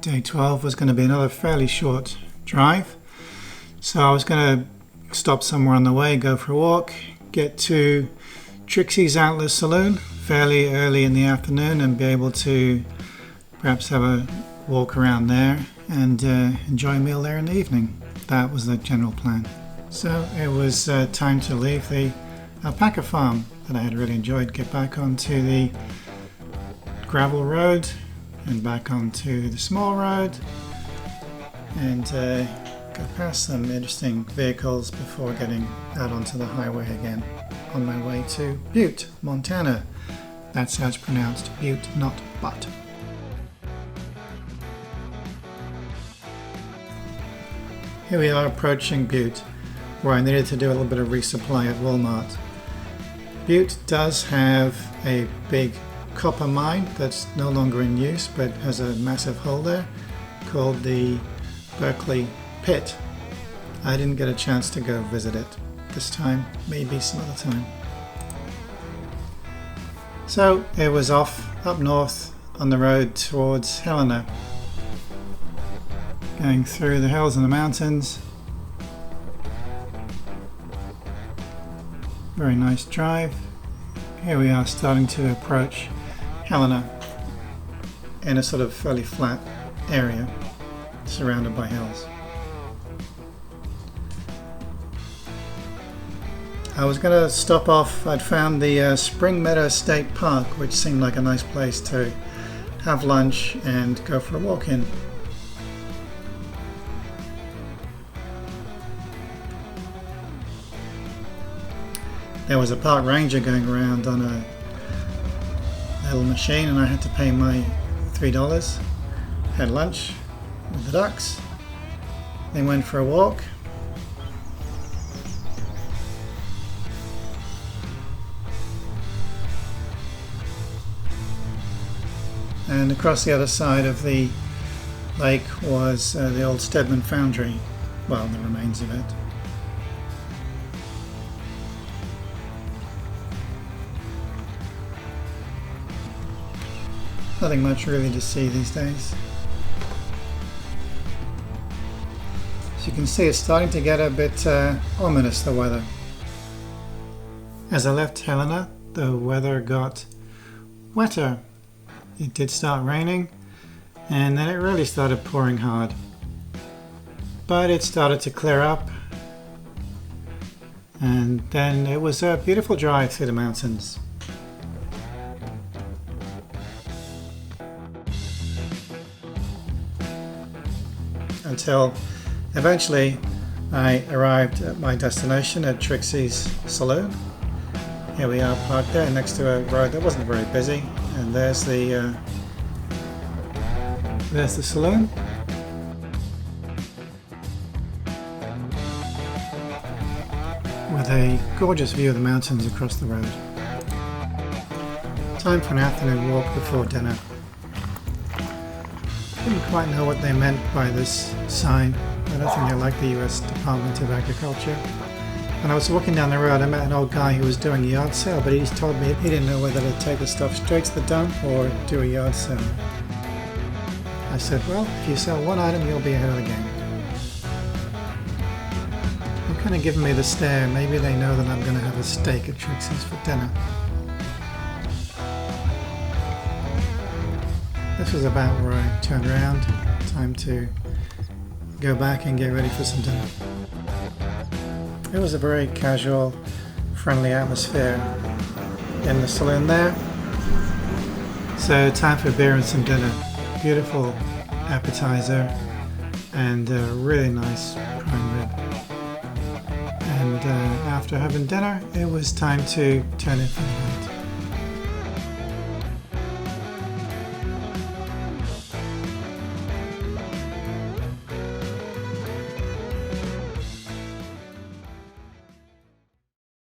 Day 12 was going to be another fairly short drive. So I was going to stop somewhere on the way, go for a walk, get to Trixie's Outlet Saloon fairly early in the afternoon and be able to perhaps have a walk around there and enjoy a meal there in the evening. That was the general plan. So it was time to leave the alpaca farm that I had really enjoyed, get back onto the gravel road and back onto the small road and go past some interesting vehicles before getting out onto the highway again on my way to Butte, Montana. That's how it's pronounced, Butte, not Butte. Here we are approaching Butte, where I needed to do a little bit of resupply at Walmart. Butte does have a big copper mine that's no longer in use but has a massive hole there called the Berkeley Pit. I didn't get a chance to go visit it this time, maybe some other time. So it was off up north on the road towards Helena, going through the hills and the mountains. Very nice drive. Here we are starting to approach Helena in a sort of fairly flat area surrounded by hills. I was going to stop off. I'd found the Spring Meadow State Park, which seemed like a nice place to have lunch and go for a walk in. There was a park ranger going around on a little machine and I had to pay my $3. Had lunch with the ducks, then went for a walk. And across the other side of the lake was the old Stedman Foundry, well, the remains of it. Nothing much really to see these days. As you can see, it's starting to get a bit ominous, the weather. As I left Helena, the weather got wetter. It did start raining, and then it really started pouring hard. But it started to clear up, and then it was a beautiful drive through the mountains. Until eventually I arrived at my destination at Trixie's Saloon. Here we are parked there next to a road that wasn't very busy, and there's the saloon. With a gorgeous view of the mountains across the road. Time for an afternoon walk before dinner. Didn't quite know what they meant by this sign. I don't think they like the US Department of Agriculture. When I was walking down the road, I met an old guy who was doing a yard sale, but he just told me he didn't know whether to take the stuff straight to the dump or do a yard sale. I said, well, if you sell one item, you'll be ahead of the game. They're kind of giving me the stare. Maybe they know that I'm going to have a steak at Trixie's for dinner. This was about where I turned around. Time to go back and get ready for some dinner. It was a very casual, friendly atmosphere in the saloon there. So time for beer and some dinner. Beautiful appetizer and a really nice prime rib. And after having dinner, it was time to turn in for the night.